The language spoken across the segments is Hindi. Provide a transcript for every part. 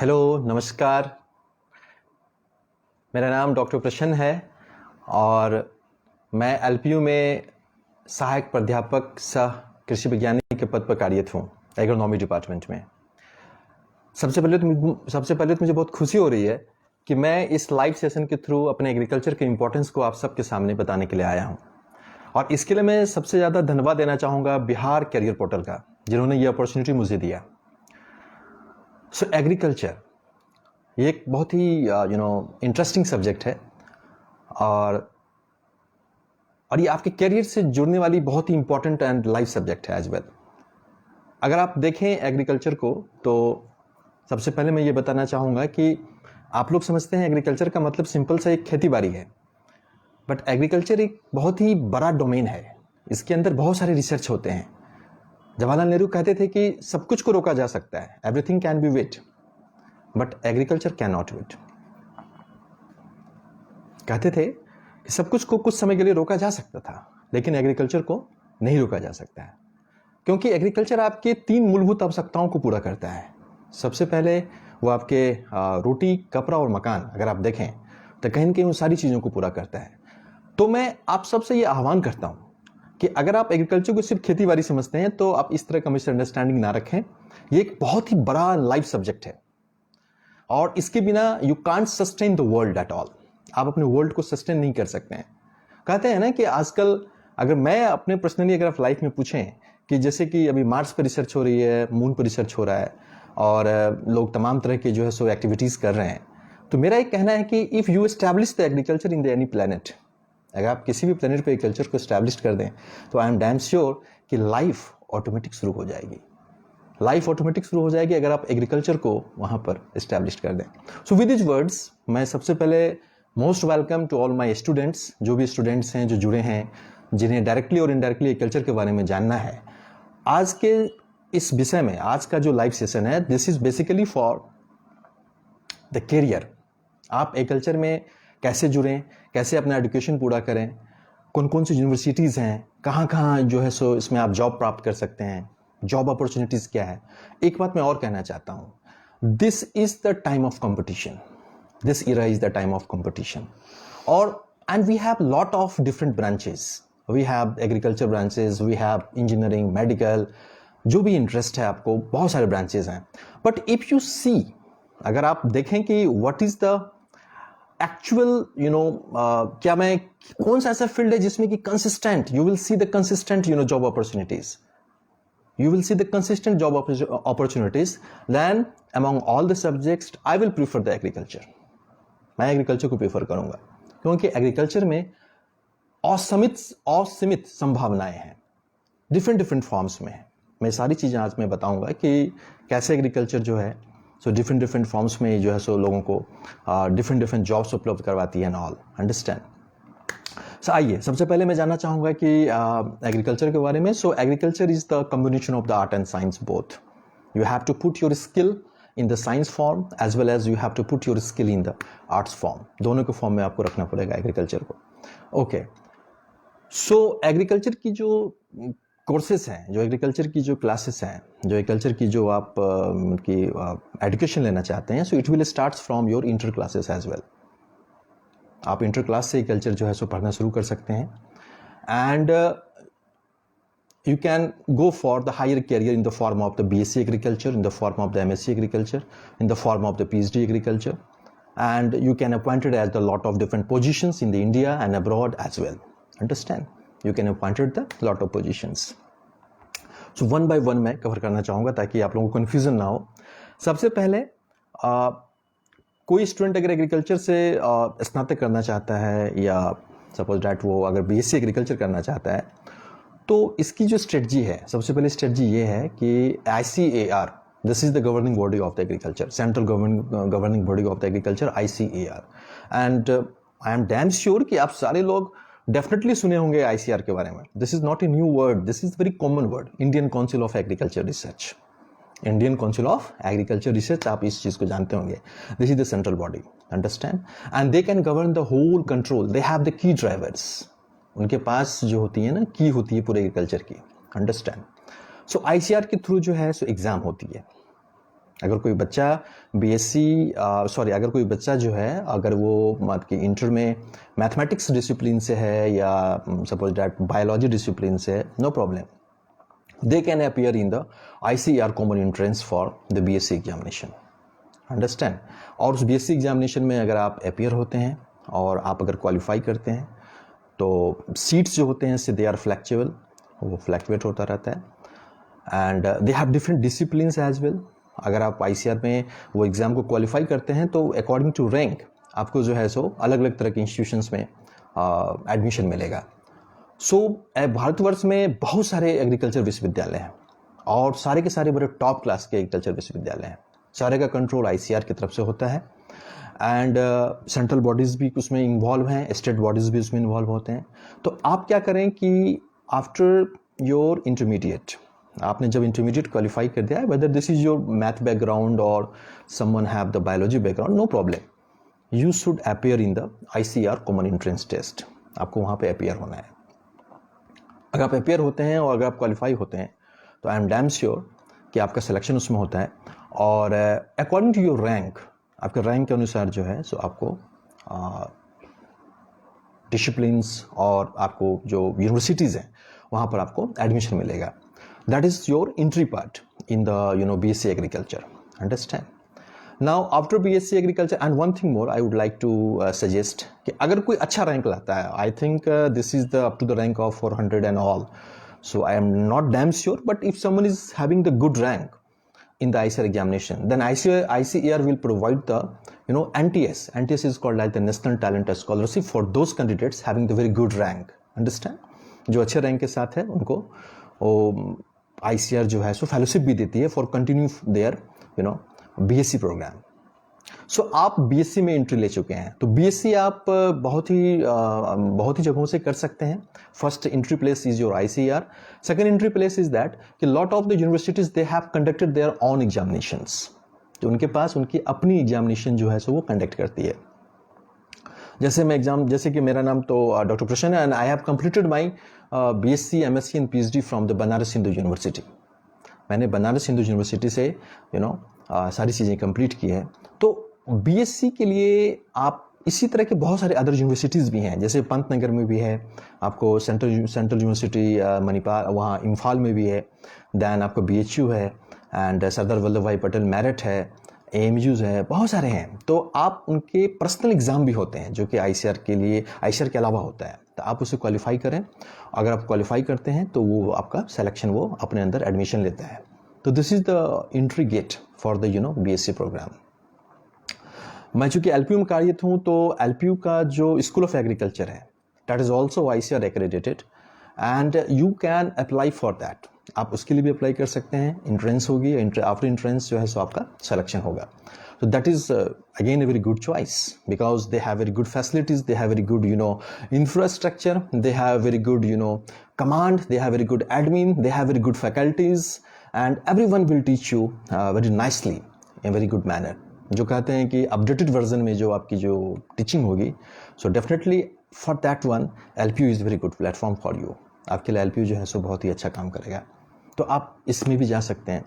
हेलो, नमस्कार। मेरा नाम डॉक्टर प्रसन्न है और मैं एलपीयू में सहायक प्राध्यापक सह कृषि विज्ञानी के पद पर कार्यरत हूँ एग्रोनॉमी डिपार्टमेंट में। सबसे पहले तो मुझे बहुत खुशी हो रही है कि मैं इस लाइव सेशन के थ्रू अपने एग्रीकल्चर के इम्पोर्टेंस को आप सबके सामने बताने के लिए आया हूँ। और इसके लिए मैं सबसे ज़्यादा धन्यवाद देना चाहूँगा बिहार कैरियर पोर्टल का, जिन्होंने ये अपॉर्चुनिटी मुझे दिया। सो एग्रीकल्चर ये एक बहुत ही इंटरेस्टिंग सब्जेक्ट है और ये आपके करियर से जुड़ने वाली बहुत ही इंपॉर्टेंट एंड लाइफ सब्जेक्ट है एज वेल। अगर आप देखें एग्रीकल्चर को तो सबसे पहले मैं ये बताना चाहूँगा कि आप लोग समझते हैं एग्रीकल्चर का मतलब सिंपल सा एक खेती बाड़ी है, बट एग्रीकल्चर एक बहुत ही बड़ा डोमेन है। इसके अंदर बहुत सारे रिसर्च होते हैं। जवाहरलाल नेहरू कहते थे कि सब कुछ को रोका जा सकता है, everything can be wait, but agriculture can not wait. कहते थे कि सब कुछ को कुछ समय के लिए रोका जा सकता था, लेकिन एग्रीकल्चर को नहीं रोका जा सकता है, क्योंकि एग्रीकल्चर आपके 3 मूलभूत आवश्यकताओं को पूरा करता है। सबसे पहले वो आपके रोटी, कपड़ा और मकान, अगर आप देखें तो कहीं न कहीं उन सारी चीज़ों को पूरा करता है। तो मैं आप सबसे ये आह्वान करता हूँ कि अगर आप एग्रीकल्चर को सिर्फ खेती बाड़ी समझते हैं तो आप इस तरह का मिसअंडरस्टैंडिंग ना रखें। ये एक बहुत ही बड़ा लाइफ सब्जेक्ट है और इसके बिना you can't sustain the world at all. आप अपने वर्ल्ड को सस्टेन नहीं कर सकते हैं। कहते हैं ना कि आजकल अगर मैं अपने पर्सनली अगर आप लाइफ में पूछें कि जैसे कि अभी मार्स पर रिसर्च हो रही है, मून पर रिसर्च हो रहा है और लोग तमाम तरह के जो है सो एक्टिविटीज़ कर रहे हैं, तो मेरा एक कहना है कि if you establish the agriculture in the any planet, अगर आप किसी भी प्लेनेट पे एग्रीकल्चर को एस्टैब्लिश कर दें तो आई एम डैम श्योर कि लाइफ ऑटोमेटिक शुरू हो जाएगी। लाइफ ऑटोमेटिक शुरू हो जाएगी अगर आप एग्रीकल्चर को वहाँ पर एस्टैब्लिश कर दें। सो विद दिस वर्ड्स मैं सबसे पहले most welcome to all my students, जो भी स्टूडेंट्स हैं जो जुड़े हैं, जिन्हें डायरेक्टली और इनडायरेक्टली एग्रीकल्चर के बारे में जानना है। आज के इस विषय में आज का जो लाइव सेशन है, this is basically for the career. आप एग्रीकल्चर में कैसे जुड़ें, कैसे अपना एजुकेशन पूरा करें, कौन कौन सी यूनिवर्सिटीज़ हैं, कहाँ कहाँ जो है सो इसमें आप जॉब प्राप्त कर सकते हैं, जॉब अपॉर्चुनिटीज़ क्या है। एक बात मैं और कहना चाहता हूँ, this is the time of competition, this era is the time of competition, and we have lot of different branches. We have agriculture branches, we have engineering, medical, जो भी इंटरेस्ट है आपको, बहुत सारे ब्रांचेज हैं। बट इफ यू सी, अगर आप देखें कि व्हाट इज द एक्चुअल क्या मैं कौन सा ऐसा फील्ड है जिसमें कि consistent you will see the consistent job opportunities, you will see the consistent job opportunities, then among all the subjects I will prefer the agriculture. मैं एग्रीकल्चर को प्रेफर करूंगा क्योंकि एग्रीकल्चर में असीमित संभावनाएं हैं, डिफरेंट फॉर्म्स में है। मैं सारी चीज़ें आज मैं बताऊंगा कि कैसे एग्रीकल्चर जो है सो डिफरेंट फॉर्म्स में जो है सो लोगों को डिफरेंट जॉब्स उपलब्ध करवाती है एंड ऑल, अंडरस्टैंड। सो आइए सबसे पहले मैं जानना चाहूँगा कि एग्रीकल्चर के बारे में। So agriculture is the combination of the art and science both. You have to put your skill in the science form as well as you have to put your skill in the arts form. दोनों के फॉर्म में आपको रखना पड़ेगा एग्रीकल्चर को। ओके, सो एग्रीकल्चर की जो कोर्सेज हैं, जो एग्रीकल्चर की जो क्लासेस हैं, जो एग्रीकल्चर की जो आप की एजुकेशन लेना चाहते हैं, so it will start from your inter classes as well. आप इंटर क्लास से एग्रीकल्चर जो है सो पढ़ना शुरू कर सकते हैं and you can go for the higher career in the form of the BSc agriculture, in the form of the MSc agriculture, in the form of the PhD agriculture, and you can appointed as the lot of different positions in the India and abroad as well. Understand? You can appointed the lot of positions. So one by one मैं कवर करना चाहूँगा ताकि आप लोगों को कन्फ्यूजन ना हो। सबसे पहले कोई स्टूडेंट अगर एग्रीकल्चर से स्नातक करना चाहता है या सपोज डैट वो अगर BSc एग्रीकल्चर करना चाहता है, तो इसकी जो स्ट्रेटजी है, सबसे पहले स्ट्रेटजी ये है कि ICAR, this is the governing body of the agriculture, central governing body of the agriculture, ICAR। And I am damn sure कि आप सारे लोग डेफिनेटली सुने होंगे ICAR के बारे में। This is not a new word, this is very common word, Indian Council of Agriculture Research. Indian Council of Agriculture Research, आप इस चीज़ को जानते होंगे। This is the central body, understand, and they can govern the whole control, they have the key drivers. उनके पास जो होती है ना, की होती है पूरे एग्रीकल्चर की, अंडरस्टैंड। सो ICAR के थ्रू जो है सो एग्जाम होती है अगर कोई बच्चा अगर कोई बच्चा जो है, अगर वो मतलब कि इंटर में मैथमेटिक्स डिसिप्लिन से है या सपोज दैट बायोलॉजी डिसिप्लिन से है, no problem, they can appear in the ICAR common entrance for the BSc examination, understand. और उस BSc एग्जामिनेशन में अगर आप अपीयर होते हैं और आप अगर क्वालिफाई करते हैं तो सीट्स जो होते हैं से दे आर फ्लैक्चुअल, वो फ्लैक्चुएट होता रहता है। And they have different disciplines as well. अगर आप ICAR में वो एग्ज़ाम को क्वालिफाई करते हैं तो अकॉर्डिंग टू रैंक आपको जो है सो अलग अलग तरह के इंस्टीट्यूशंस में एडमिशन मिलेगा। सो भारतवर्ष में बहुत सारे एग्रीकल्चर विश्वविद्यालय हैं और सारे के सारे बड़े टॉप क्लास के एग्रीकल्चर विश्वविद्यालय हैं। सारे का कंट्रोल ICAR की तरफ से होता है एंड सेंट्रल बॉडीज़ भी उसमें इन्वॉल्व हैं, स्टेट बॉडीज़ भी उसमें इन्वॉल्व होते हैं। तो आप क्या करें कि आफ्टर योर इंटरमीडिएट, आपने जब इंटरमीडिएट क्वालिफाई कर दिया है, whether this is your math background और someone have the biology background, no problem, you should appear in the ICAR common entrance test. आपको वहाँ पे अपीयर होना है। अगर आप अपीयर होते हैं और अगर आप क्वालिफाई होते हैं तो आई एम डैम श्योर कि आपका सिलेक्शन उसमें होता है। और अकॉर्डिंग टू योर रैंक, आपके रैंक के अनुसार जो है सो आपको डिसिप्लिन्स और आपको जो यूनिवर्सिटीज़ हैं वहाँ पर आपको एडमिशन मिलेगा। That is your entry part in the BSc agriculture, understand. Now after BSc agriculture and one thing more I would like to suggest कि अगर कोई अच्छा रैंक लाता है, I think this is the up to the rank of 400 and all, so I am not damn sure, but if someone is having the good rank in the ICAR examination, then ICAR will provide the NTS. NTS is called like the National Talent Scholarship for those candidates having the very good rank. Understand? जो अच्छे रैंक के साथ है उनको ICAR जो है सो फेलोशिप भी देती है for continue their BSc programme. So आप BSc में एंट्री ले चुके हैं तो BSc आप बहुत ही जगहों से कर सकते हैं। First entry place is your ICAR। Second entry place is that कि lot of the universities they have conducted their own examinations, तो उनके पास उनकी अपनी एग्जामिनेशन जो है सो वो कंडक्ट करती है। जैसे कि मेरा नाम तो डॉक्टर प्रसन्न है and I have completed my BSc MSc and PhD from the Banaras Hindu university. मैंने बनारस हिंदू यूनिवर्सिटी से सारी चीज़ें कंप्लीट की है। तो BSc के लिए आप इसी तरह के बहुत सारे अदर यूनिवर्सिटीज़ भी हैं, जैसे पंतनगर में भी है, आपको सेंट्रल यूनिवर्सिटी मणिपाल वहाँ इम्फाल में भी है, दैन आपको BHU है एंड सरदार वल्लभ भाई पटेल मेरिट है, AMUs है, बहुत सारे हैं। तो आप उनके पर्सनल एग्ज़ाम भी होते हैं जो कि ICAR के अलावा होता है, तो आप उसे क्वालिफाई करें। अगर आप क्वालिफाई करते हैं तो वो आपका सिलेक्शन वो अपने अंदर एडमिशन लेता है। तो this is the entry gate for the BSc programme. मैं चूँकि LPU में कार्यरत हूँ तो LPU का जो स्कूल ऑफ एग्रीकल्चर है that is also ICAR accredited and you can apply for that. आप उसके लिए भी अप्लाई कर सकते हैं। इंट्रेंस होगी, आफ्टर इंट्रेंस जो है सो आपका सिलेक्शन होगा। तो that is again a very good choice because they have very good facilities, they have very good infrastructure, they have very good command, they have very good admin, they have very good faculties and everyone will teach you very nicely in very good manner. जो कहते हैं कि अपडेटेड वर्जन में जो आपकी जो टीचिंग होगी, so definitely for that one LPU is very good platform for you. आपके लिए LPU जो है सो बहुत ही अच्छा काम करेगा, तो आप इसमें भी जा सकते हैं।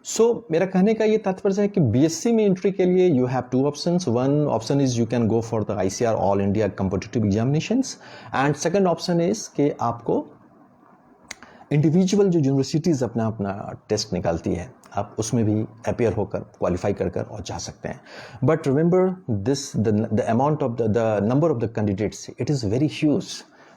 सो मेरा कहने का ये तात्पर्य है कि BSc में एंट्री के लिए you have two options. One option is you can go for the ICAR all India competitive examinations and second option is कि आपको इंडिविजुअल जो यूनिवर्सिटीज़ अपना टेस्ट निकालती है आप उसमें भी अपीयर होकर क्वालिफाई कर और जा सकते हैं। But remember this the amount of the number of the candidates it is very huge,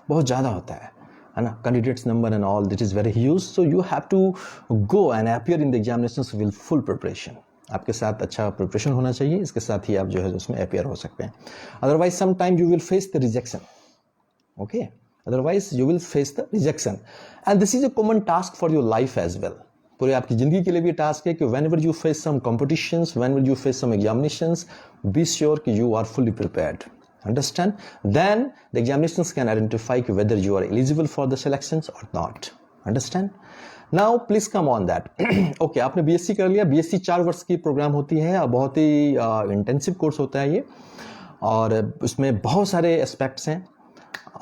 बहुत ज़्यादा होता है ना, candidates number and all it is very huge. So you have to go and appear in the examinations with full preparation. आपके साथ अच्छा प्रिपरेशन होना चाहिए, इसके साथ ही आप जो है उसमें अपीयर हो सकते हैं। Otherwise some time you will face the rejection, okay, otherwise you will face the rejection and this is a common task for your life as well। पूरे आपकी ज़िंदगी के लिए भी टास्क है कि whenever you face some competitions, whenever you face some examinations, be sure कि you are fully prepared, understand? Then the examinations can identify whether you are eligible for the selections or not, understand? Now please come on that। okay, आपने BSc कर लिया। BSc 4 वर्ष की प्रोग्राम होती है और बहुत ही इंटेंसिव कोर्स होता है ये, और उसमें बहुत सारे एस्पेक्ट्स हैं।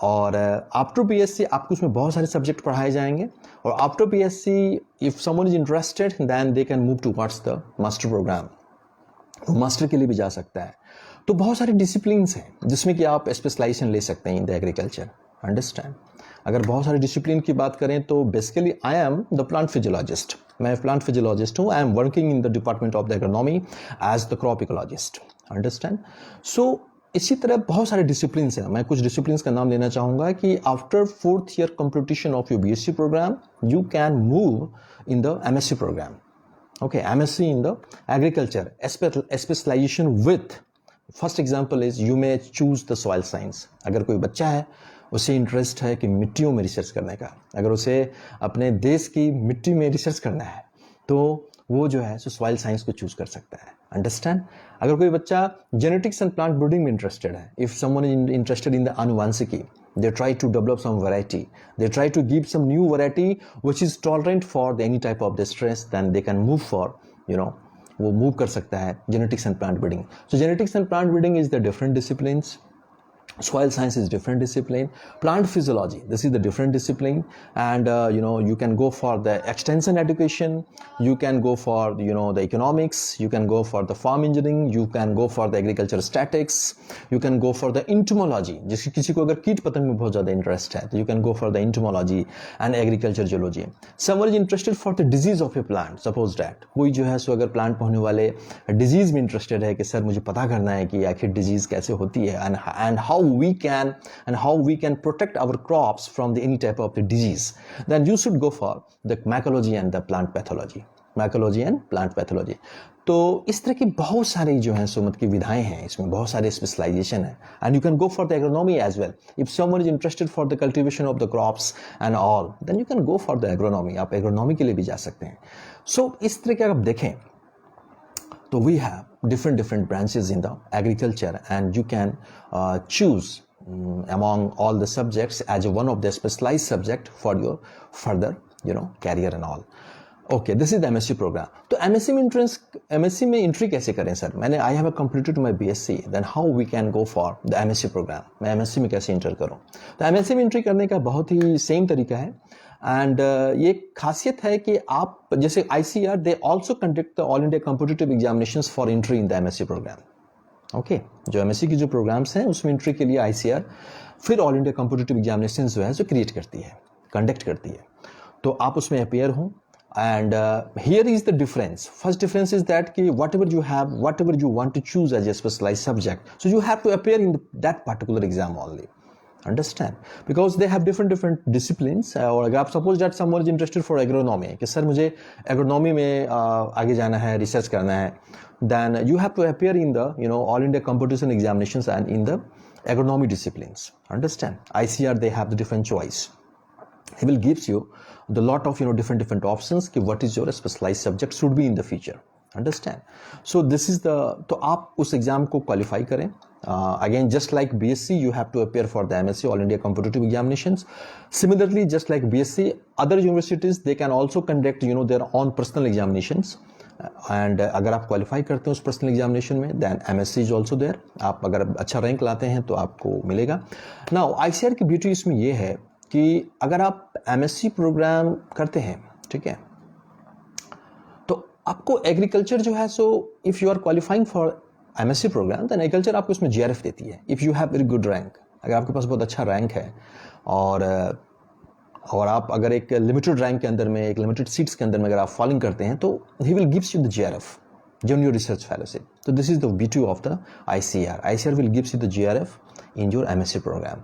और आफ्टर बीएससी आपको उसमें बहुत सारे सब्जेक्ट पढ़ाए जाएंगे, और after BSc if someone is interested then they can move towards the master programme, master के लिए भी जा सकता है। तो बहुत सारे डिसिप्लिन्स हैं जिसमें कि आप स्पेशलाइजेशन ले सकते हैं इन द एग्रीकल्चर, अंडरस्टैंड। अगर बहुत सारे डिसिप्लिन की बात करें तो basically I am the plant physiologist, मैं प्लांट फिजियोलॉजिस्ट हूँ। I am working in the department of the agronomy as the crop ecologist, understand. So इसी तरह बहुत सारे डिसिप्लिन्स हैं। मैं कुछ डिसिप्लिन्स का नाम लेना चाहूँगा कि after 4th year completion of your BSc programme you can move in the MSc programme. Okay, MSc in the agriculture, specialization with, first example is you may choose the soil science। अगर कोई बच्चा है उसे इंटरेस्ट है कि मिट्टियों में रिसर्च करने का, अगर उसे अपने देश की मिट्टी में रिसर्च करना है तो वो जो है सो सॉइल साइंस को चूज कर सकता है, अंडरस्टैंड। अगर कोई बच्चा जेनेटिक्स एंड प्लांट ब्रीडिंग में इंटरेस्टेड है, if someone is interested in the आनुवंशिकी, they try to develop some variety, they try to give some new variety which is tolerant for any type of distress, then they can move for, वो मूव कर सकता है genetics and plant breeding। So genetics and plant breeding is the different disciplines, soil science is different discipline, plant physiology, this is the different discipline, and you can go for the extension education, you can go for the economics, you can go for the farm engineering, you can go for the agriculture statics, you can go for the entomology, जिस किसी को अगर कीट पतंग में बहुत ज़्यादा इंटरेस्ट है तो you can go for the entomology and agriculture geology। Someone is interested for the disease of a plant, suppose that कोई जो है सो अगर प्लांट में होने वाले डिजीज में इंटरेस्टेड है कि सर मुझे पता करना है कि आखिर डिजीज कैसे होती है and how we can protect our crops from any type of the disease, then you should go for the mycology and the plant pathology, mycology and plant pathology। तो इस तरह की बहुत सारी जो है सुमत की विधाएं हैं, इसमें बहुत सारे स्पेशलाइजेशन है, and you can go for the agronomy as well. If someone is interested for the cultivation of the crops and all, then you can go for the agronomy, आप एग्रोनॉमी के लिए भी जा सकते हैं। सो इस तरह के अगर आप देखें तो we have different branches in the agriculture, and you can choose among all the subjects as one of the specialized subject for your further career and all। Okay, this is the MSc program। तो MSc में एंट्री कैसे करें सर? मैंने I have completed my BSc, then how we can go for the MSc program? मैं MSc में कैसे इंटर करूँ? तो MSc में एंट्री करने का बहुत ही सेम तरीका है, एंड ये खासियत है कि आप जैसे ICAR they also conduct the all India competitive examinations for entry in the MSc programme. Okay, जो MSc की जो प्रोग्राम्स हैं उसमें एंट्री के लिए ICAR फिर ऑल इंडिया कॉम्पिटिटिव एग्जामिनेशंस जो है जो क्रिएट करती है, कंडक्ट करती है, तो आप उसमें अपेयर हों। And here is the difference. First difference is that कि whatever you want to choose as a specialized subject, so you have to appear in that particular exam only, understand? Because they have different disciplines। और अगर आप suppose that someone is interested for agronomy, कि सर मुझे agronomy में आगे जाना है, रिसर्च करना है, then you have to appear in the all India competition examinations and in the agronomy disciplines, understand? ICAR they have the different choice, he will gives you the lot of different options कि what is your specialized subject should be in the future, understand? So this is the, तो आप उस एग्जाम को क्वालिफाई करें। Again, just like BSc, you have to appear for the MSc All India Competitive Examinations। Similarly, just like BSc, other universities they can also conduct their own personal examinations। And अगर आप क्वालिफाई करते हैं उस पर्सनल एग्जामिनेशन में, then MSc is also there. आप अगर अच्छा रैंक लाते हैं तो आपको मिलेगा। नाउ ICAR की ब्यूटी इसमें यह है कि अगर आप MSc प्रोग्राम करते हैं, ठीक है, तो आपको एग्रीकल्चर जो है सो if you are qualifying for MSc programme, then agriculture आपको इसमें GRF देती है if you have very good rank. अगर आपके पास बहुत अच्छा रैंक है और आप अगर एक लिमिटेड रैंक के अंदर में, एक लिमिटेड सीट्स के अंदर में अगर आप फॉलोइंग करते हैं, तो he will gives you the GRF, junior research fellowship. तो this is the beauty of the ICAR will gives you the GRF in your MSc programme.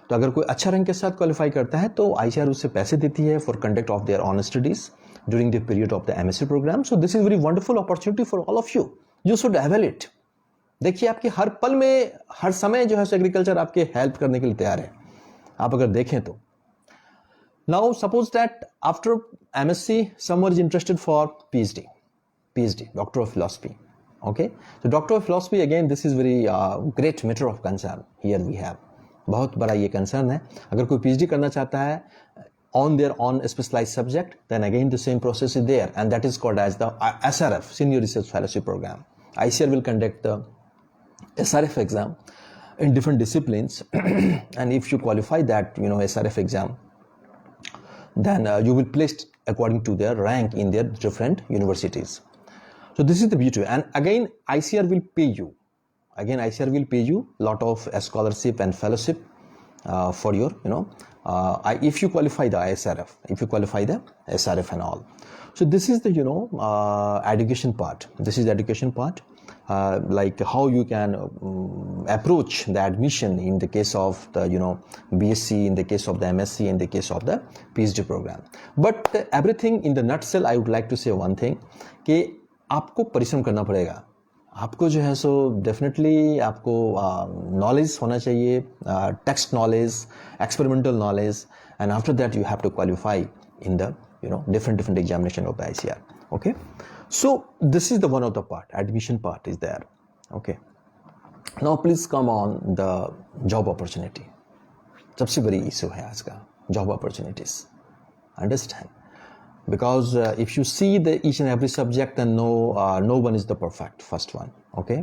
तो अगर कोई अच्छा रैंक के साथ क्वालिफाई करता है तो ICAR उससे पैसे देती है for conduct of their on studies during the period of the MSc programme. So this is very wonderful opportunity for all of you should have it. देखिए आपकी हर पल में, हर समय जो है एग्रीकल्चर आपके हेल्प करने के लिए तैयार है, आप अगर देखें तो। Now suppose that after MSc someone is interested for PhD, Doctor of Philosophy। Okay, so Doctor of Philosophy, again this is very great matter of concern here we have। बहुत बड़ा ये कंसर्न है। अगर कोई PhD करना चाहता है on their own specialized subject, then again the same process is there, and that is called as the SRF, Senior Research Fellowship Program। ICAR will conduct the SRF exam, in different disciplines and if you qualify that SRF exam, then you will placed according to their rank in their different universities. So this is the beauty, and again ICR will pay you. Lot of scholarship and fellowship for your if you qualify the SRF and all. So this is the education part. Like how you can approach the admission in the case of the BSc, in the case of the MSc, in the case of the PhD program. But everything in the nutshell, I would like to say one thing कि आपको परिश्रम करना पड़ेगा. आपको जो है सो डेफिनेटली आपको नॉलेज होना चाहिए, text knowledge, experimental knowledge, and after that you have to qualify in the different examination of the ICR. Okay, so this is the one of the part, admission part is there. Okay, now please come on the job opportunity. सबसे बड़ी इशू है आज का job opportunities. Understand? Because if you see the each and every subject, then no one is the perfect first one. Okay,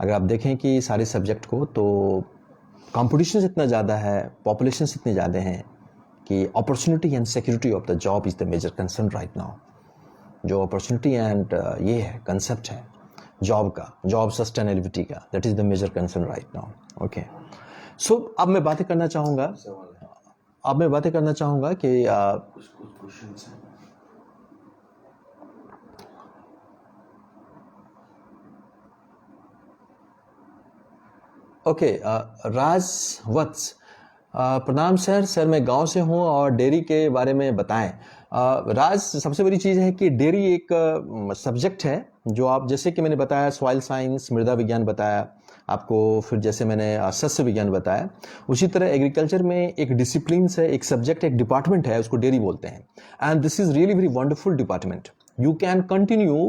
अगर आप देखें कि सारे सब्जेक्ट को, तो कंपटीशन इतना ज़्यादा है, पॉपुलेशन इतने ज़्यादा हैं कि opportunity and security of the job is the major concern right now. जो अपॉर्चुनिटी एंड ये है कंसेप्ट है जॉब का, जॉब सस्टेनेबिलिटी का, that is the major concern right now. Okay, so अब मैं बातें करना चाहूँगा कि ओके, राज वत्स, प्रणाम सर मैं गांव से हूं और डेयरी के बारे में बताएं. राज, सबसे बड़ी चीज़ है कि डेयरी एक सब्जेक्ट है जो आप, जैसे कि मैंने बताया सॉइल साइंस, मृदा विज्ञान बताया आपको, फिर जैसे मैंने सस्य विज्ञान बताया, उसी तरह एग्रीकल्चर में एक डिसिप्लिन है, एक सब्जेक्ट, एक डिपार्टमेंट है, उसको डेयरी बोलते हैं. And this is really very wonderful department. You can continue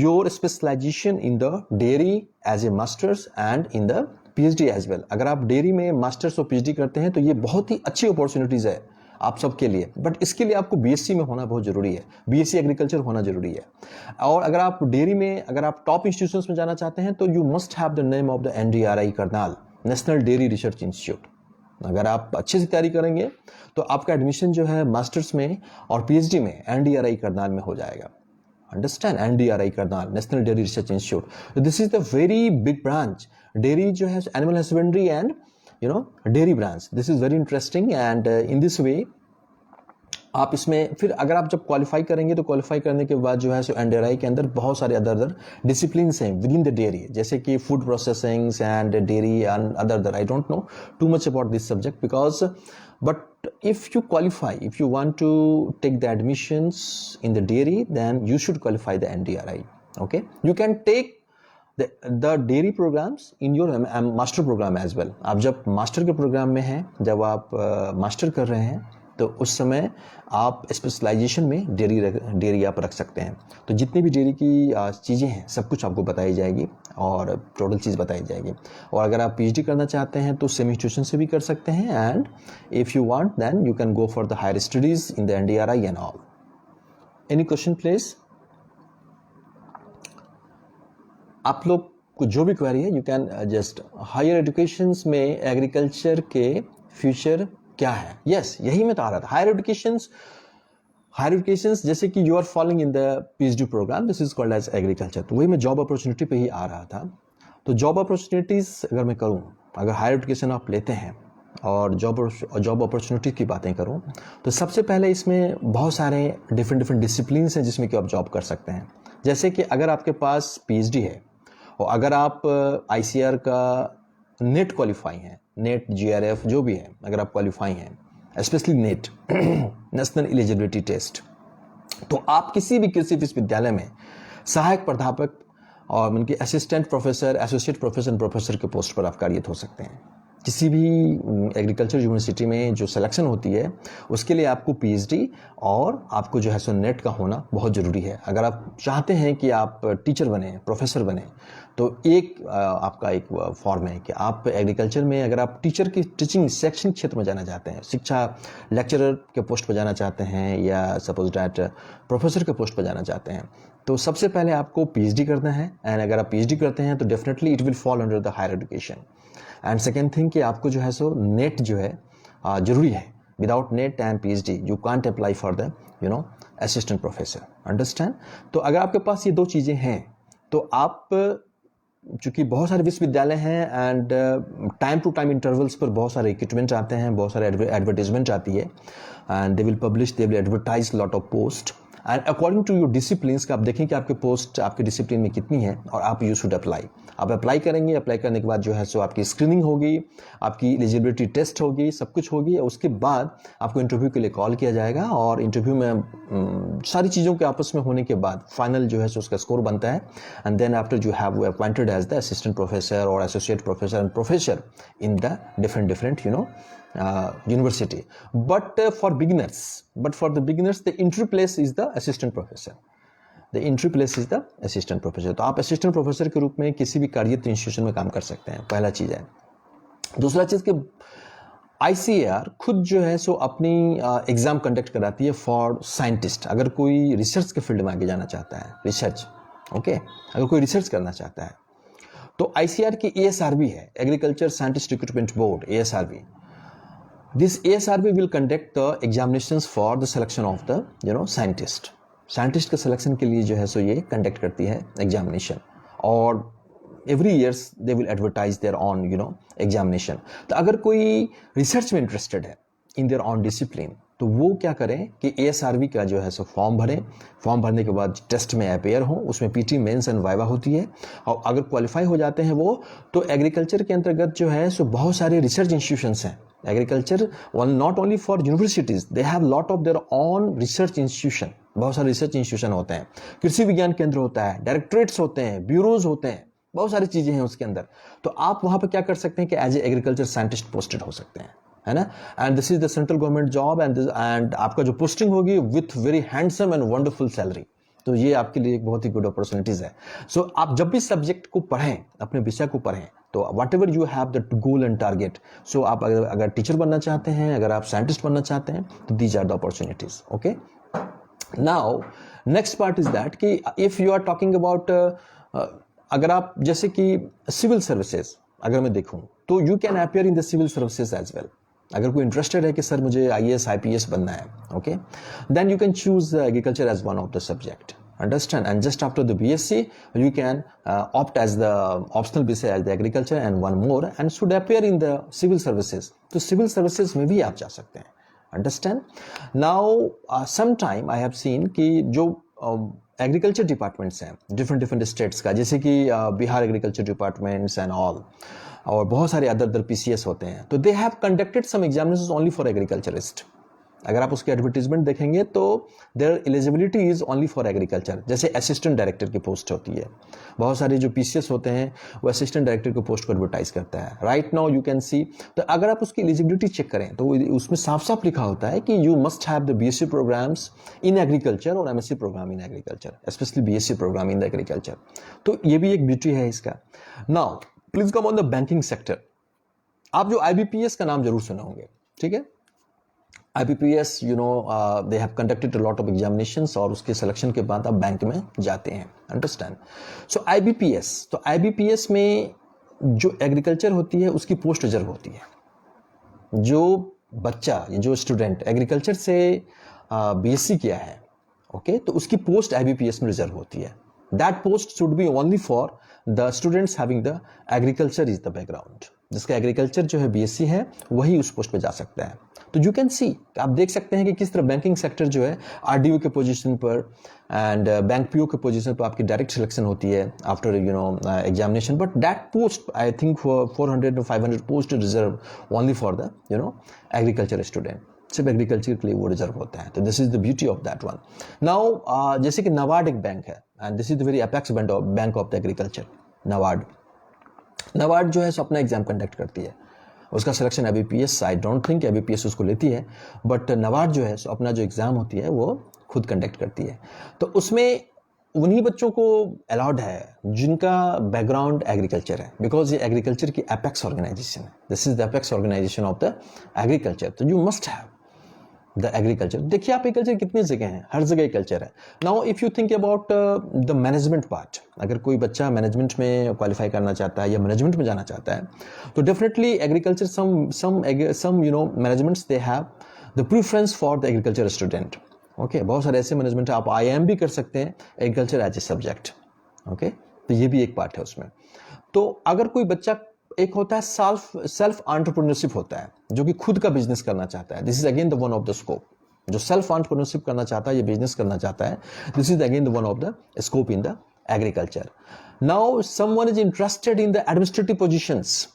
your specialization in the dairy as a masters and in the PhD as well. अगर आप डेयरी में मास्टर्स और PhD करते हैं तो ये बहुत ही अच्छी अपॉर्चुनिटीज़ है आप सबके लिए. बट इसके लिए आपको BSc में होना बहुत ज़रूरी है, BSc एग्रीकल्चर होना ज़रूरी है. और अगर आप डेयरी में, अगर आप टॉप इंस्टीट्यूशंस में जाना चाहते हैं तो you must have the name of the NDRI Karnal, national dairy research institute. अगर आप अच्छे से तैयारी करेंगे तो आपका एडमिशन जो है मास्टर्स में और PhD में NDRI करनाल में हो जाएगा. Understand? NDRI Karnal, National Dairy Research Institute. So this is the very big branch. Dairy जो है animal husbandry and dairy branch. This is very interesting and in this way आप इसमें फिर अगर आप जब क्वालिफाई करेंगे तो क्वालिफाई करने के बाद जो है सो NDRI के अंदर बहुत सारे अदर डिसिप्लिन्स हैं विद इन द डेयरी, जैसे कि food processing and dairy and other. I don't know too much about this subject because but if you qualify, if you want to take the admissions in the dairy, then you should qualify the NDRI. Okay, you can take the dairy programs in your master program as well. आप जब मास्टर के प्रोग्राम में हैं, जब आप मास्टर कर रहे हैं, तो उस समय आप स्पेशलाइजेशन में डेयरी आप रख सकते हैं. तो जितनी भी डेयरी की चीज़ें हैं सब कुछ आपको बताई जाएगी और टोटल चीज़ बताई जाएगी. और अगर आप PhD करना चाहते हैं तो सेम इंस्टीट्यूशन से भी कर सकते हैं, and if you want then you can go for the higher studies in the NDRI and all. Any question please? आप लोग को जो भी क्वेरी है you can just. Higher education में एग्रीकल्चर के फ्यूचर क्या है? यस, यही मैं बता रहा था. हायर एजुकेशन जैसे कि you are following in the PhD programme, this is called as agriculture. तो वही मैं जॉब अपॉर्चुनिटी पे ही आ रहा था. तो जॉब अपॉर्चुनिटीज़ अगर मैं करूं, अगर हायर एजुकेशन आप लेते हैं और जॉब अपॉर्चुनिटी की बातें करूं, तो सबसे पहले इसमें बहुत सारे डिफरेंट डिसिप्लिन्स हैं जिसमें कि आप जॉब कर सकते हैं. जैसे कि अगर आपके पास PhD है और अगर आप ICR का नेट क्वालिफाई हैं, नेट GRF जो भी है, अगर आप क्वालिफाई हैं, specially NET national eligibility test, तो आप किसी भी कृषि विश्वविद्यालय में सहायक प्राध्यापक और उनके असिस्टेंट प्रोफेसर, एसोसिएट प्रोफेसर के पोस्ट पर आप कार्यरत हो सकते हैं. किसी भी एग्रीकल्चर यूनिवर्सिटी में जो सिलेक्शन होती है उसके लिए आपको PhD और आपको जो है सो नेट का होना बहुत ज़रूरी है. अगर आप चाहते हैं कि आप टीचर बने, प्रोफेसर बने, तो एक आपका एक फॉर्म है कि आप एग्रीकल्चर में अगर आप टीचर की टीचिंग शैक्षणिक क्षेत्र में जाना चाहते हैं, शिक्षा लेक्चरर के पोस्ट पर जाना चाहते हैं या सपोज डैट प्रोफेसर के पोस्ट पर जाना चाहते हैं, तो सबसे पहले आपको PhD करना है. एंड अगर आप PhD करते हैं तो definitely it will fall under the higher education. And second thing कि आपको जो है सो नेट जो है जरूरी है. Without net and PhD you can't apply for the assistant professor. Understand. तो अगर आपके पास ये दो चीज़ें हैं तो आप, चूंकि बहुत सारे विश्वविद्यालय हैं and time to time intervals पर बहुत सारे इक्विपमेंट आते हैं, बहुत सारे एडवर्टीजमेंट आती है and they will advertise lot of post and according to your disciplines का आप देखें कि आपके पोस्ट आपके डिसिप्लिन में कितनी है और आप यू शुड अप्लाई. आप अप्लाई करेंगे, अप्लाई करने के बाद जो है सो आपकी स्क्रीनिंग होगी, आपकी एलिजिबिलिटी टेस्ट होगी, सब कुछ होगी. उसके बाद आपको इंटरव्यू के लिए कॉल किया जाएगा और इंटरव्यू में सारी चीज़ों के आपस में होने के बाद फाइनल जो है सो उसका स्कोर बनता है. And then after you have appointed as the assistant professor और associate professor and professor in the different university. But for the beginners the entry place is the assistant professor. तो आप असिस्टेंट प्रोफेसर के रूप में किसी भी कार्यरत इंस्टीट्यूशन में काम कर सकते हैं. पहला चीज़ है. दूसरा चीज़ कि ICAR खुद जो है सो अपनी एग्जाम कंडक्ट कराती है फॉर साइंटिस्ट. अगर कोई रिसर्च के फील्ड में आगे जाना चाहता है, रिसर्च, ओके, अगर कोई रिसर्च करना चाहता है तो ICAR की ASRB है, agriculture scientist recruitment board, ASRB. This ASRB will conduct the examinations for the selection of the scientist. Scientist के सिलेक्शन के लिए जो है सो ये कंडक्ट करती है एग्जामिनेशन और every years they will advertise there on examination. तो अगर कोई रिसर्च में इंटरेस्टेड है इन देयर ऑन डिसिप्लिन तो वो क्या करें कि ASRB का जो है सो फॉर्म भरें. फॉर्म भरने के बाद टेस्ट में अपेयर हो, उसमें PT मेंस एंड वाइवा होती है और अगर क्वालिफाई हो जाते हैं वो तो एग्रीकल्चर के अंतर्गत जो है सो बहुत सारे रिसर्च इंस्टीट्यूशंस हैं. Agriculture not only for universities, they have lot of their on research institution. बहुत सारे रिसर्च इंस्टीट्यूशन होते हैं, कृषि विज्ञान केंद्र होता है, डायरेक्टरेट्स होते हैं, ब्यूरोज होते हैं, बहुत सारी चीजें हैं उसके अंदर. तो आप वहां पर क्या कर सकते हैं कि as a agriculture scientist posted हो सकते हैं, है ना. And this is the central government job and आपका जो पोस्टिंग होगी with very handsome and wonderful salary. तो ये आपके लिए एक बहुत ही गुड अपॉर्चुनिटीज है. सो आप जब भी सब्जेक्ट को पढ़ें, अपने विषय को पढ़ें, तो whatever you have the goal and target. So आप अगर टीचर बनना चाहते हैं, अगर आप साइंटिस्ट बनना चाहते हैं तो these are the opportunities. Okay, now next part is that कि if you are talking about, अगर आप जैसे कि सिविल सर्विसेज अगर मैं देखूं तो you can appear in the civil services as well. अगर कोई इंटरेस्टेड है कि सर मुझे IAS IPS बनना है, okay, then you can choose agriculture as one of the subject. Understand. And just after the BSc you can opt as the optional विषय as the agriculture and one more and should appear in the civil services. तो civil services में भी आप जा सकते हैं. Understand. Now sometime I have seen कि जो एग्रीकल्चर डिपार्टमेंट्स हैं डिफरेंट स्टेट्स का, जैसे कि Bihar agriculture departments and all, और बहुत सारे अदर PCS होते हैं, तो they have conducted some examinations only for agriculturist. अगर आप उसके एडवर्टीजमेंट देखेंगे तो their eligibility is only for agriculture. जैसे असिस्टेंट डायरेक्टर की पोस्ट होती है, बहुत सारे जो PCS होते हैं वो असिस्टेंट डायरेक्टर की पोस्ट को एडवर्टाइज करता है. Right now you can see, तो अगर आप उसकी एलिजिबिलिटी चेक करें तो उसमें साफ साफ लिखा होता है कि you must have the BSc programmes in agriculture और MSc programme in agriculture, specially BSc programme in the agriculture. तो ये भी एक ब्यूटी है इसका. Now please come on the banking sector. आप जो IBPS का नाम जरूर सुने होंगे, ठीक है. IBPS they have conducted a lot of examinations और उसके सिलेक्शन के बाद आप बैंक में जाते हैं. अंडरस्टैंड. सो IBPS में जो एग्रीकल्चर होती है उसकी पोस्ट रिजर्व होती है. जो बच्चा, जो स्टूडेंट एग्रीकल्चर से BSc किया है, ओके, तो उसकी पोस्ट IBPS में रिजर्व होती है. That post should be only for the students having the agriculture is the background. जिसका एग्रीकल्चर जो है BSc है वही उस पोस्ट पे जा सकता है. तो यू कैन सी, आप देख सकते हैं कि किस तरह बैंकिंग सेक्टर जो है RDO के पोजीशन पर एंड बैंक PO के पोजीशन पर आपकी डायरेक्ट सिलेक्शन होती है after examination. But that post I think 400 to 500 post reserve only for the agriculture student. सिर्फ एग्रीकल्चर के लिए वो रिजर्व होता है. तो this is the beauty of that one. Now जैसे कि NABARD एक बैंक है and this is the very apex bank of the agriculture. NABARD जो है सो अपना एग्जाम कंडक्ट करती है. उसका selection IBPS, I don't think IBPS उसको लेती है, बट NABARD जो है सो अपना जो एग्जाम होती है वो खुद कंडक्ट करती है. तो उसमें उन्हीं बच्चों को अलाउड है जिनका बैकग्राउंड एग्रीकल्चर है, बिकॉज ये एग्रीकल्चर की एपेक्स ऑर्गेनाइजेशन है. This is the apex organisation of the agriculture. तो you must have the agriculture. देखिए आप एग्रीकल्चर कितनी जगह हैं, हर जगह कल्चर है। Now if you think about the management part, अगर कोई बच्चा मैनेजमेंट में क्वालिफाई करना चाहता है या मैनेजमेंट में जाना चाहता है, तो definitely agriculture some you know managements they have the preference for the agriculture student. Okay, बहुत सारे ऐसे मैनेजमेंट आप IIM भी कर सकते हैं agriculture as a subject. Okay, तो ये भी एक पार्ट है उसमें। तो अगर कोई बच्चा, एक होता है सेल्फ एंटरप्रेन्योरशिप होता है, जो कि खुद का बिजनेस करना चाहता है, this is again the one of the scope. जो सेल्फ एंटरप्रेन्योरशिप करना चाहता है, ये बिजनेस करना चाहता है, this is again the one of the scope in the agriculture. Now someone is interested in the administrative positions,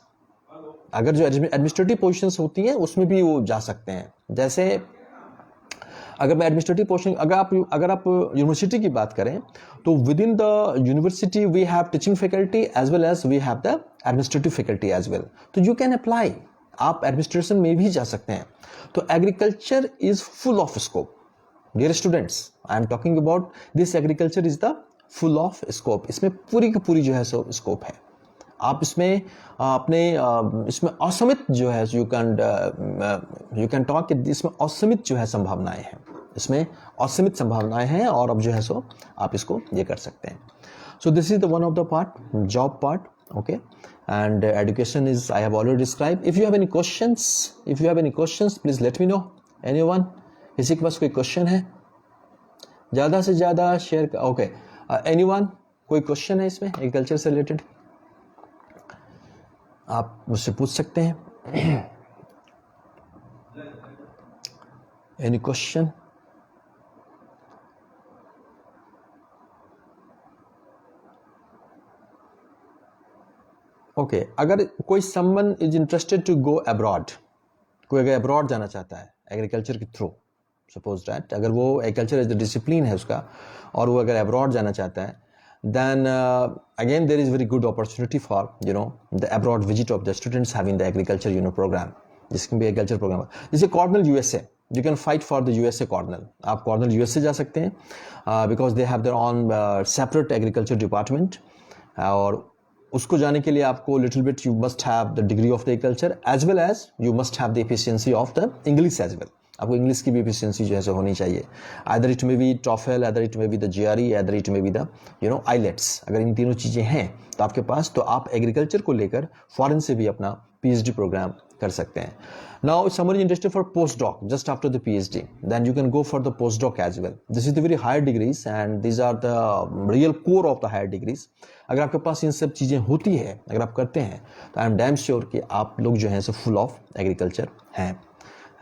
अगर जो एडमिनिस्ट्रेटिव पोजीशंस होती हैं उसमें भी वो जा सकते हैं। जैसे अगर मैं एडमिनिस्ट्रेटिव पोजीशन, अगर आप यूनिवर्सिटी की बात करें, तो within the university we have teaching faculty as well as we have the administrative faculty as well, तो यू कैन अप्लाई, आप एडमिनिस्ट्रेशन में भी जा सकते हैं। तो agriculture is full of scope. Dear students, I am talking about this, agriculture is the full of scope. इसमें पूरी की पूरी जो है सो स्कोप है। आप इसमें अपने इसमें असीमित जो है यू कैन टॉक, इसमें असीमित जो है संभावनाएं हैं, इसमें असीमित संभावनाएं हैं, और अब जो है सो आप इसको ये कर सकते हैं। सो this is the one of the part, job part. Okay, and education is I have already describe. If you have any questions please let me no. Anyone, किसी के पास कोई क्वेश्चन है? ज़्यादा से ज़्यादा शेयर। ओके, एनीवन, कोई क्वेश्चन है इसमें एग्रीकल्चर से रिलेटेड? आप मुझसे पूछ सकते हैं। Any question? ओके, अगर कोई someone is interested to go abroad, कोई अगर अब्रॉड जाना चाहता है एग्रीकल्चर के थ्रू, सपोज दैट अगर वो एग्रीकल्चर एज द डिसिप्लिन है उसका, और वो अगर अब्रॉड जाना चाहता है, then again there is very good opportunity for the abroad visit of the students having the agriculture program. This can be agriculture program. जैसे Cornell USA, you can fight for the USA Cornell. आप Cornell USA जा सकते हैं because they have their own separate agriculture department, और उसको जाने के लिए आपको little bit you must have the degree of the agriculture as well as you must have the efficiency of the English as well. आपको इंग्लिश की भी एफिशिएंसी जो है होनी चाहिए। आइदर इट में बी टॉफेल, आइदर इट में be the GRE, either it में बी द IELTS। अगर इन तीनों चीज़ें हैं तो आपके पास, तो आप एग्रीकल्चर को लेकर फॉरेन से भी अपना PhD प्रोग्राम कर सकते हैं। Now someone is interested for post doc just after the PhD, then you can go for the post doc as well. This is the very higher degrees and this are the real core of the higher degrees. अगर आपके पास इन सब चीज़ें होती है, अगर आप करते हैं, तो आई एम डैम श्योर कि आप लोग जो हैं सो फुल ऑफ एग्रीकल्चर हैं,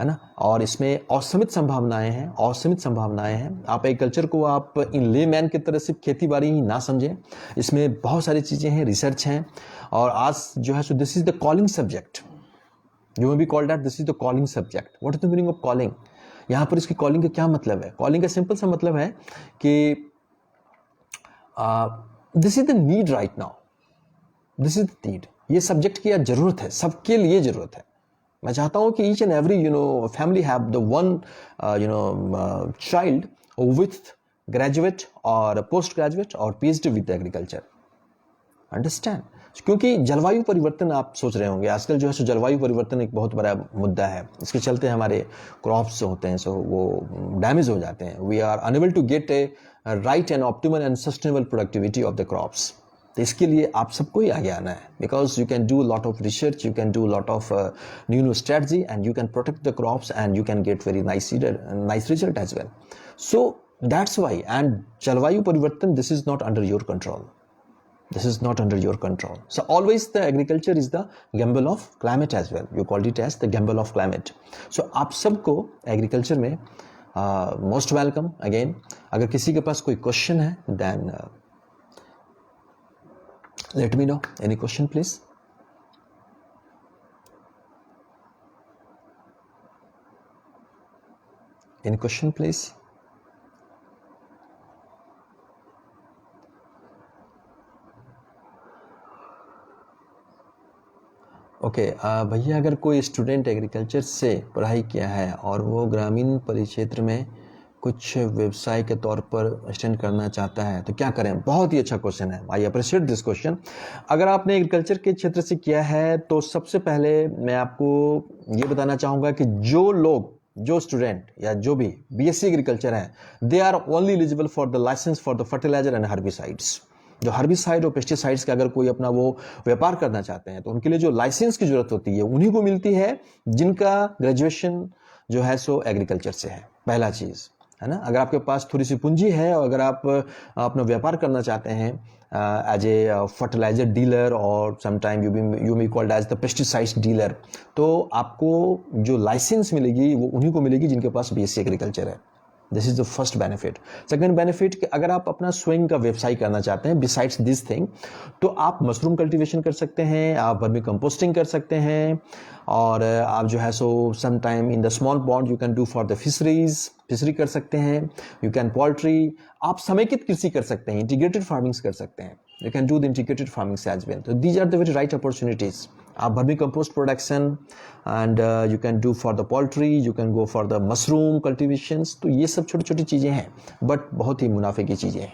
है ना। और इसमें असीमित संभावनाएं हैं, आप एग्रीकल्चर को आप इन लेमैन की तरह सिर्फ खेती बाड़ी ही ना समझें, इसमें बहुत सारी चीज़ें हैं, रिसर्च हैं, और आज जो है सो this is the calling subject. You may be called that this is the calling subject. What is the meaning of calling? यहाँ पर इसकी कॉलिंग का क्या मतलब है? कॉलिंग का सिंपल सा मतलब है कि this is the need right now, this is the need. ये सब्जेक्ट की आज जरूरत है, सबके लिए जरूरत है। मैं चाहता हूं कि each and every family have the one child with graduate और पोस्ट ग्रेजुएट और PhD विद एग्रीकल्चर। अंडरस्टैंड? क्योंकि जलवायु परिवर्तन, आप सोच रहे होंगे आजकल जो है सो जलवायु परिवर्तन एक बहुत बड़ा मुद्दा है। इसके चलते हमारे क्रॉप्स होते हैं सो वो डैमेज हो जाते हैं। We are unable to get a right and optimal and sustainable productivity of the crops. तो इसके लिए आप सबको ही आगे आना है, because you can do lot of research, you can do lot of new strategy and you can protect the crops and you can get very nice result as well. So that's why, and जलवायु परिवर्तन, this is not under your control, this is not under your control. So always the agriculture is the gamble of climate as well. You called it as the gamble of climate. So आप सबको agriculture में most welcome again. अगर किसी के पास कोई question है then let me know. Any question please? Any question please? Okay, भैया अगर कोई स्टूडेंट एग्रीकल्चर से पढ़ाई किया है और वो ग्रामीण परिक्षेत्र में कुछ व्यवसाय के तौर पर एक्सटेंड करना चाहता है तो क्या करें? बहुत ही अच्छा क्वेश्चन है, आई अप्रिशिएट दिस क्वेश्चन। अगर आपने एग्रीकल्चर के क्षेत्र से किया है तो सबसे पहले मैं आपको ये बताना चाहूँगा कि जो लोग जो स्टूडेंट या जो भी बीएससी एग्रीकल्चर है, they are only eligible for the licence for the fertiliser and herbicides. जो हर्बिसाइड और पेस्टिसाइड्स का अगर कोई अपना वो व्यापार करना चाहते हैं तो उनके लिए जो लाइसेंस की जरूरत होती है उन्हीं को मिलती है जिनका ग्रेजुएशन जो है सो एग्रीकल्चर से है। पहला चीज है ना, अगर आपके पास थोड़ी सी पूंजी है और अगर आप अपना व्यापार करना चाहते हैं एज ए फर्टिलाइजर डीलर और sometime you be called as the pesticides dealer, तो आपको जो लाइसेंस मिलेगी वो उन्हीं को मिलेगी जिनके पास बीएससी एग्रीकल्चर है। This is the first benefit. Second benefit कि अगर आप अपना स्वयं का व्यवसाय करना चाहते हैं बिसाइड्स दिस थिंग, तो आप मशरूम कल्टीवेशन कर सकते हैं, आप वर्मी कंपोस्टिंग कर सकते हैं, और आप जो है सो some time in the small pond you can do for the fishery कर सकते हैं, यू कैन पोल्ट्री, आप समेकित कृषि कर सकते हैं, इंटीग्रेटेड फार्मिंग्स कर सकते हैं, you can do the integrated farmings as well. तो these are the very right opportunities. आप vermicompost production and you can do for the poultry, you can go for the mushroom cultivations. तो ये सब छोटी छोटी चीज़ें हैं बट बहुत ही मुनाफे की चीज़ें हैं।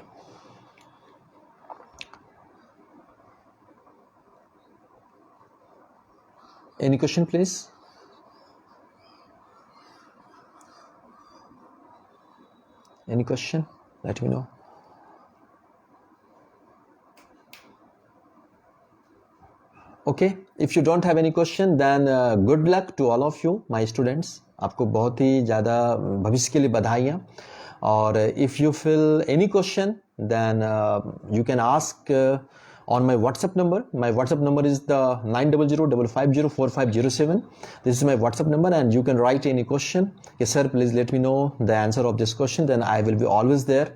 Any question please? Any question? Let me know. Okay, if you don't have any question then good luck to all of you my students. आपको बहुत ही ज़्यादा भविष्य के लिए बधाइयाँ। और if you feel any question then you can ask on my WhatsApp number. My WhatsApp number is the 900-550-4507. This is my WhatsApp number and you can write any question. Yes sir, please let me know the answer of this question, then I will be always there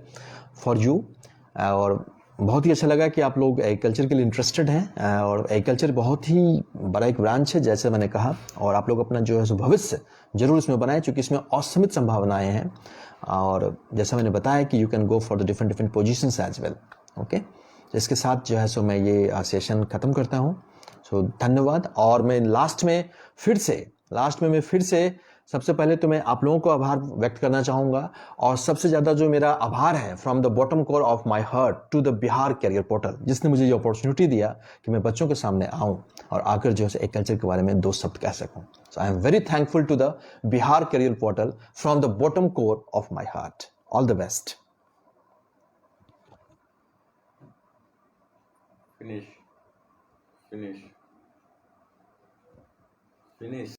for you. और बहुत ही अच्छा लगा कि आप लोग एग्रीकल्चर के लिए इंटरेस्टेड हैं और एग्रीकल्चर बहुत ही बड़ा एक ब्रांच है जैसे मैंने कहा, और आप लोग अपना जो है सो भविष्य जरूर इसमें बनाएं क्योंकि इसमें असीमित संभावनाएं हैं। और जैसा मैंने बताया कि you can go for the different positions as well. Okay, इसके साथ जो है सो मैं ये सेशन ख़त्म करता हूँ। सो धन्यवाद। और मैं लास्ट में फिर से सबसे पहले तो मैं आप लोगों को आभार व्यक्त करना चाहूँगा, और सबसे ज़्यादा जो मेरा आभार है from the bottom core of my heart to the Bihar career portal, जिसने मुझे ये अपॉर्चुनिटी दिया कि मैं बच्चों के सामने आऊँ और आकर जो है एग्रीकल्चर के बारे में 2 शब्द कह सकूँ। So I am very thankful to the Bihar career portal from the bottom core of my heart. All the best. Finish.